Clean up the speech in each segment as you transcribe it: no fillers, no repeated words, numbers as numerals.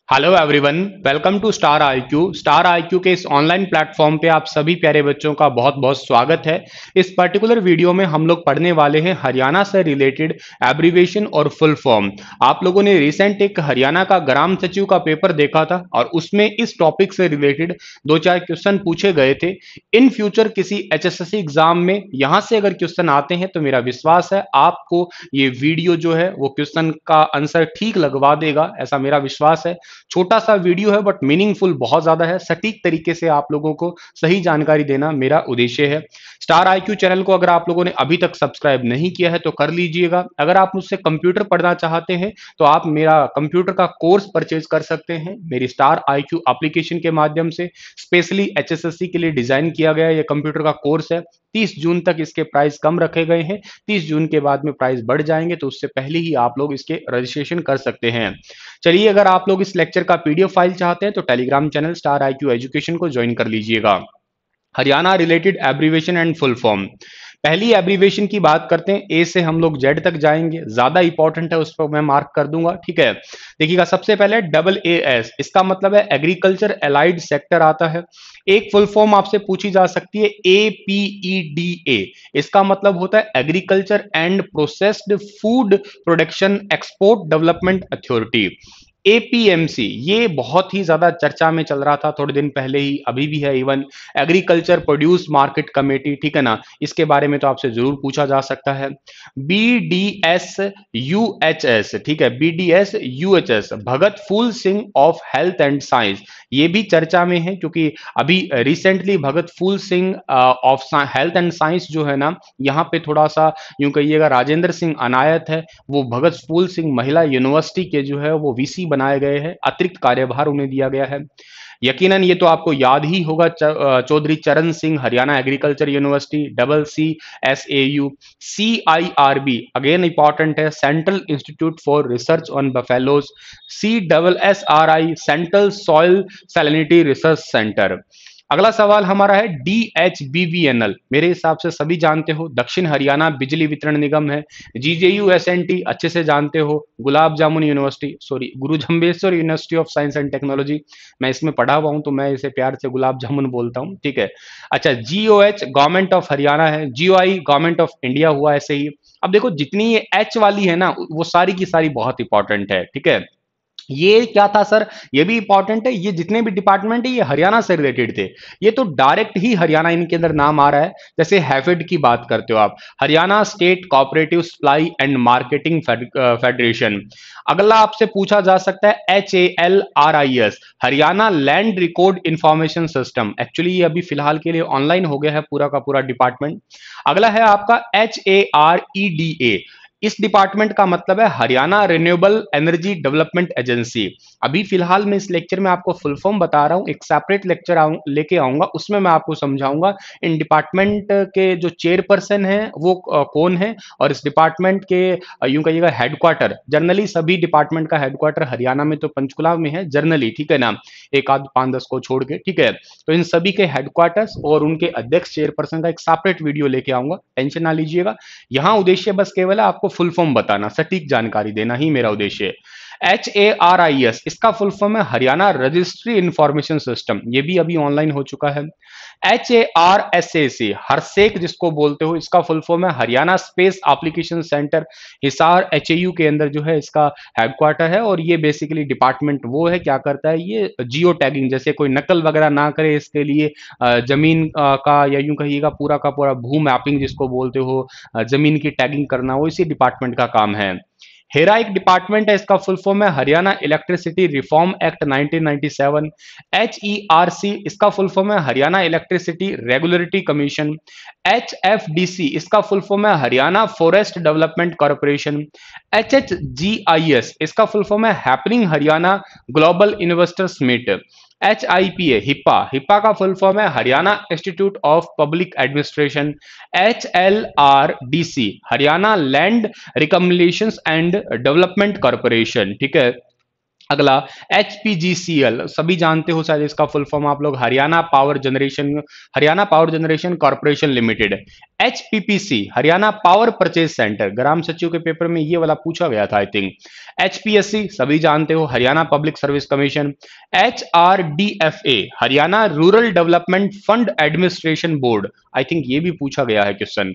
Hello everyone, welcome to star IQ. स्टार आईक्यू के इस ऑनलाइन प्लेटफॉर्म पे आप सभी प्यारे बच्चों का बहुत बहुत स्वागत है। इस पर्टिकुलर वीडियो में हम लोग पढ़ने वाले हैं हरियाणा से रिलेटेड एब्रीविएशन और फुल फॉर्म। आप लोगों ने रिसेंट एक हरियाणा का ग्राम सचिव का पेपर देखा था और उसमें इस टॉपिक से रिलेटेड दो चार क्वेश्चन पूछे गए थे। इन फ्यूचर किसी एचएसएससी एग्जाम में यहाँ से अगर क्वेश्चन आते हैं तो मेरा विश्वास है आपको ये वीडियो जो है वो क्वेश्चन का आंसर ठीक लगवा देगा, ऐसा मेरा विश्वास है। छोटा सा वीडियो है बट मीनिंगफुल बहुत ज्यादा है। सटीक तरीके से आप लोगों को सही जानकारी देना मेरा उद्देश्य है। स्टार आईक्यू चैनल को अगर आप लोगों ने अभी तक सब्सक्राइब नहीं किया है तो कर लीजिएगा। अगर आप मुझसे कंप्यूटर पढ़ना चाहते हैं तो आप मेरा कंप्यूटर का कोर्स परचेज कर सकते हैं मेरी स्टार आईक्यू एप्लीकेशन के माध्यम से। स्पेशली एचएसएससी के लिए डिजाइन किया गया ये कंप्यूटर का कोर्स है। 30 जून तक इसके प्राइस कम रखे गए हैं। 30 जून के बाद में प्राइस बढ़ जाएंगे तो उससे पहले ही आप लोग इसके रजिस्ट्रेशन कर सकते हैं। चलिए, अगर आप लोग इस लेक्चर का पीडीएफ फाइल चाहते हैं तो Telegram channel star IQ education को ज्वाइन कर लीजिएगा। Haryana related abbreviation and full form. पहली एब्रीविएशन की बात करते हैं, ए से हम लोग जेड तक जाएंगे, ज्यादा इंपॉर्टेंट है, उस पर मैं मार्क कर दूंगा। ठीक है, देखिएगा सबसे पहले डबल ए एस, इसका मतलब है एग्रीकल्चर एलाइड सेक्टर आता है। एक फुल फॉर्म आपसे पूछी जा सकती है APEDA, इसका मतलब होता है agriculture and processed food production export development authority. APMC ये बहुत ही ज्यादा चर्चा में चल रहा था थोड़े दिन पहले ही, अभी भी है even. Agriculture produce market committee, ठीक है ना, इसके बारे में तो आपसे जरूर पूछा जा सकता है। BDSUHS, ठीक है, BDSUHS Bhagat Phool Singh of health and science, ये भी चर्चा में है क्योंकि अभी recently Bhagat Phool Singh of health and science जो है ना, यहाँ पे थोड़ा सा यूं कहिएगा राजेंद्र सिंह अनायत है, वो भगत फूल सिंह महिला यूनिवर्सिटी के जो है वो वीसी बनाए गए हैं, अतिरिक्त कार्यभार उन्हें दिया गया है। यकीनन ये तो आपको याद ही होगा, Chaudhary Charan Singh Haryana agriculture university, CCSAU। CIRB again important है, central institute for research on buffaloes. CSSRI central soil salinity research centre. अगला सवाल हमारा है DHBVNL, मेरे हिसाब से सभी जानते हो, दक्षिण हरियाणा बिजली वितरण निगम है। GJUSNT अच्छे से जानते हो, gulab jamun university, sorry Guru Jambheshwar university of science and technology, मैं इसमें पढ़ा हुआ हूं तो मैं इसे प्यार से गुलाब जामुन बोलता हूं। ठीक है, अच्छा, GOH गवर्नमेंट ऑफ हरियाणा है, GOI गवर्नमेंट ऑफ इंडिया हुआ ऐसे ही। अब देखो जितनी ये H वाली है ना वो सारी की सारी बहुत इंपॉर्टेंट है। ठीक है, ये क्या था सर, ये भी इंपॉर्टेंट है, ये जितने भी डिपार्टमेंट है ये हरियाणा से रिलेटेड थे, ये तो डायरेक्ट ही हरियाणा इनके अंदर नाम आ रहा है। जैसे हैफेड की बात करते हो आप, Haryana state cooperative supply and marketing federation. अगला आपसे पूछा जा सकता है HALRIS, Haryana land record information system. Actually ये अभी फिलहाल के लिए ऑनलाइन हो गया है पूरा का पूरा डिपार्टमेंट। अगला है आपका HAREDA, इस डिपार्टमेंट का मतलब है Haryana renewable energy development agency. अभी फिलहाल मैं इस लेक्चर में आपको फुल फॉर्म बता रहा हूं, एक सेपरेट लेक्चर लेके आऊंगा, उसमें मैं आपको समझाऊंगा इन डिपार्टमेंट के जो चेयरपर्सन है वो कौन है, और इस डिपार्टमेंट के यूं कहिएगा हेडक्वार्टर। जनरली सभी डिपार्टमेंट का हेडक्वार्टर हरियाणा में तो पंचकुला में है जनरली, ठीक है ना, एक आध 5-10 को छोड़ के। ठीक है, तो इन सभी के हेडक्वार्टर्स और उनके अध्यक्ष चेयरपर्सन का एक सेपरेट वीडियो लेके आऊंगा, टेंशन ना लीजिएगा। यहां उद्देश्य बस केवल है आपको फुल फॉर्म बताना, सटीक जानकारी देना ही मेरा उद्देश्य है। HARIS, इसका फुल फॉर्म है हरियाणा रजिस्ट्री इंफॉर्मेशन सिस्टम, ये भी अभी ऑनलाइन हो चुका है। HARSAC, हरसेक जिसको बोलते हो, इसका फुल फॉर्म है Haryana space application centre, Hisar HAU के अंदर जो है इसका हेडक्वार्टर है। और ये बेसिकली डिपार्टमेंट वो है, क्या करता है ये, जियो टैगिंग, जैसे कोई नकल वगैरह ना करे इसके लिए जमीन का, या यूं कहिएगा पूरा का पूरा भू मैपिंग जिसको बोलते हो, जमीन की टैगिंग करना, वो इसी डिपार्टमेंट का काम है। हेरा एक डिपार्टमेंट है, इसका फुल फॉर्म है Haryana electricity reform act 1997। HERC, इसका फुल फॉर्म है Haryana electricity regulatory commission. HFDC, इसका फुल फॉर्म है Haryana forest development corporation. HHGIS, इसका फुल फॉर्म है happening Haryana global investors meet. HIPA, HIPA का फुल फॉर्म है Haryana institute of public administration. HLRDC, Haryana land recommendations and development corporation. ठीक है, अगला HPGCL, सभी जानते हो शायद इसका फुल फॉर्म आप लोग, Haryana power generation corporation limited. HPPC, Haryana power purchase centre, ग्राम सचिव के पेपर में ये वाला पूछा गया था आई थिंक। HPSC, सभी जानते हो, Haryana public service commission. HRDFA, Haryana rural development fund administration board, I think ये भी पूछा गया है क्वेश्चन।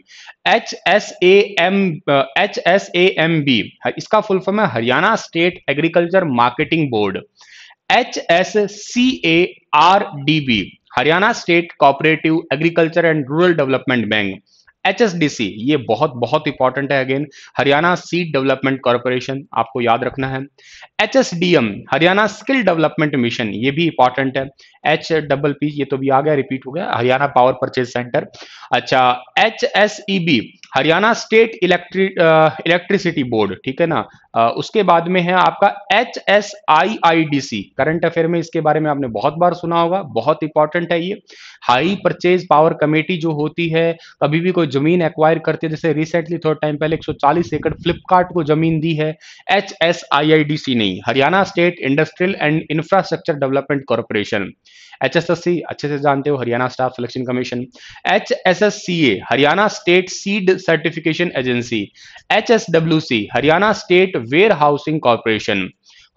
HSAMB, इसका फुल फॉर्म है Haryana state agriculture marketing board. HSCARDB, Haryana state cooperative agriculture and rural development bank. HSDC, ये बहुत बहुत इंपॉर्टेंट है again, Haryana seed development corporation, आपको याद रखना है। HSDM, Haryana skill development mission, ये भी इंपॉर्टेंट है। HPP, ये तो भी आ गया, रिपीट हो गया, हरियाणा पावर परचेज सेंटर। अच्छा, HSEB, Haryana state electricity board, ठीक है ना। उसके बाद में है आपका HSIIDC, करंट अफेयर में इसके बारे में आपने बहुत बार सुना होगा, बहुत इंपॉर्टेंट है ये। हाई परचेज पावर कमेटी जो होती है, कभी भी कोई जमीन एक्वायर करती है, जैसे रिसेंटली थोड़ा टाइम पहले 140 एकड़ फ्लिपकार्ट को जमीन दी है, HSIIDC नहीं, Haryana state industrial and infrastructure development corporation. HSSC, अच्छे से जानते हो, Haryana staff selection commission. HSSCA, Haryana state seed certification agency. HSWC, Haryana state warehousing corporation.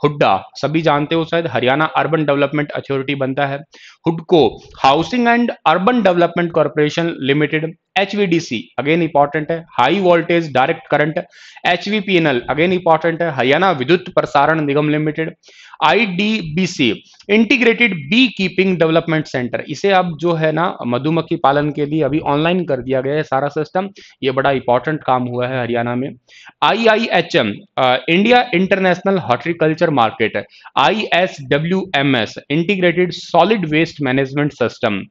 Hooda, सभी जानते हो शायद, हरियाणा अर्बन डेवलपमेंट अथॉरिटी बनता है। हुडको, housing and urban development corporation limited. HVDC, again important है, high voltage direct current. HVPNL, again important है, Haryana Vidyut Prasaran Nigam limited. IDBC, integrated beekeeping development centre, इसे अब जो है ना मधुमक्खी पालन के लिए अभी ऑनलाइन कर दिया गया है सारा सिस्टम, ये बड़ा इंपॉर्टेंट काम हुआ है हरियाणा में। IIHM, India international horticulture market. ISWMS, integrated solid waste management system.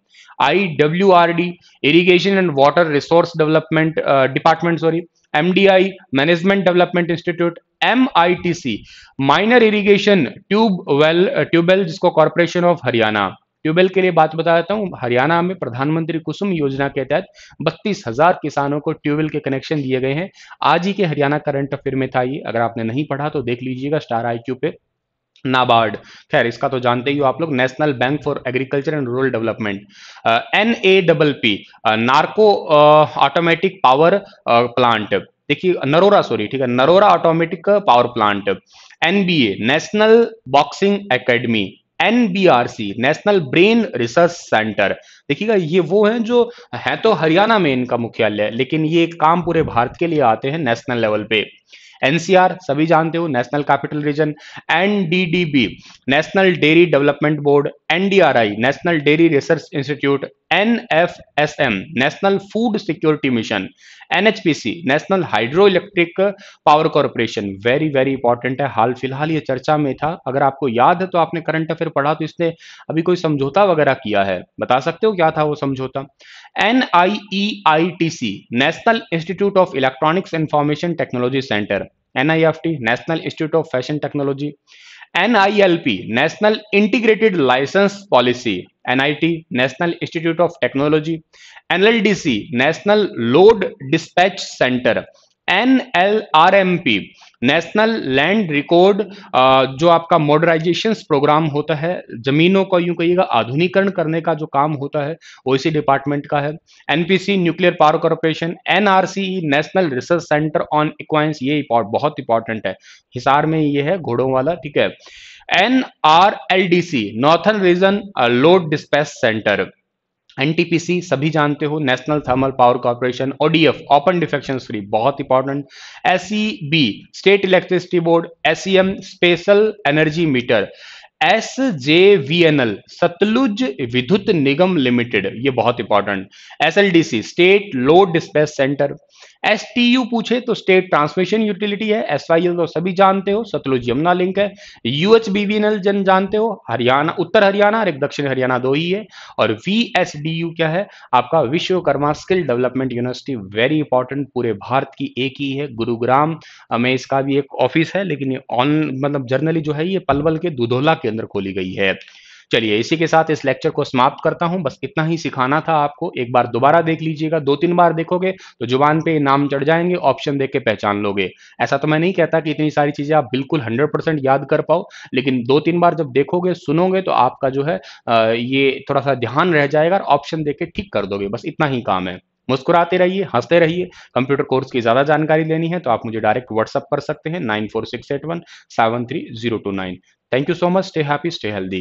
IWRD, irrigation and water resource development department, sorry. MDI, management development institute. MITC, minor irrigation tubewell, जिसको कॉर्पोरेशन ऑफ हरियाणा। ट्यूबवेल के लिए बात बता देता हूं, हरियाणा में प्रधानमंत्री कुसुम योजना के तहत 32,000 किसानों को ट्यूबवेल के कनेक्शन दिए गए हैं। आज ही के हरियाणा करंट अफेयर में था ये, अगर आपने नहीं पढ़ा तो देख लीजिएगा स्टार IQ पे। नाबार्ड, खैर इसका तो जानते ही हो आप लोग, national bank for agriculture and rural development. NAPP, narco automatic power plant, देखिए नरोरा, सॉरी, ठीक है, Narora automatic power plant. NBA, national boxing academy. NBRC, national brain research centre. देखिएगा ये वो हैं जो है तो हरियाणा में इनका मुख्यालय, लेकिन ये काम पूरे भारत के लिए आते हैं नेशनल लेवल पे। NCR, सभी जानते हो, national capital region. NDDB, national dairy development board. NDRI, national dairy research institute. NFSM, national food security mission. NHPC, national hydro electric power corporation, very very important है, हाल फिलहाल ये चर्चा में था, अगर आपको याद है तो आपने करंट अफेयर पढ़ा तो इसने अभी कोई समझौता वगैरह किया है, बता सकते हो क्या था वो समझौता। NIEITC, national institute of electronics information technology centre. NIFT, national institute of fashion technology. NILP, national integrated licence policy. NIT, national institute of technology. NLDC, national load dispatch centre. NLRMP, national land record, जो आपका modernisation programme होता है, जमीनों को यूं कहिएगा आधुनिकरण करने का जो काम होता है वो इसी डिपार्टमेंट का है। NPC, nuclear power corporation. NRCE, national research centre on equines, ये बहुत इंपॉर्टेंट है, हिसार में ये है घोड़ों वाला, ठीक है। NRLDC, northern region load dispatch centre. NTPC, सभी जानते हो, national thermal power corporation. ODF, open defecation free, बहुत important. SEB, state electricity board. SEM, special energy meter. SJVNL, Sutlej Vidyut Nigam limited, ये बहुत important. SLDC, state load dispatch centre. STU पूछे तो state transmission utility है। SYL तो सभी जानते हो, सतलुज यमुना लिंक है। UHBVNL जन जानते हो, हरियाणा, उत्तर हरियाणा और एक दक्षिण हरियाणा, दो ही है। और VSDU क्या है आपका, Vishwakarma skill development university, very important, पूरे भारत की एक ही है, गुरुग्राम में इसका भी एक ऑफिस है, लेकिन ये ऑन मतलब जर्नली जो है ये पलवल के दुधौला के अंदर खोली गई है। चलिए इसी के साथ इस लेक्चर को समाप्त करता हूं। बस इतना ही सिखाना था आपको। एक बार दोबारा देख लीजिएगा, 2-3 बार देखोगे तो जुबान पे नाम चढ़ जाएंगे, ऑप्शन देख के पहचान लोगे। ऐसा तो मैं नहीं कहता कि इतनी सारी चीजें आप बिल्कुल 100% याद कर पाओ, लेकिन 2-3 बार जब देखोगे सुनोगे तो आपका जो है ये थोड़ा सा ध्यान रह जाएगा और ऑप्शन देख के ठीक कर दोगे। बस इतना ही काम है। मुस्कुराते रहिए, हंसते रहिए। कंप्यूटर कोर्स की ज्यादा जानकारी लेनी है तो आप मुझे डायरेक्ट व्हाट्सअप कर सकते हैं 9468173029। Thank you so much. Stay happy, stay healthy.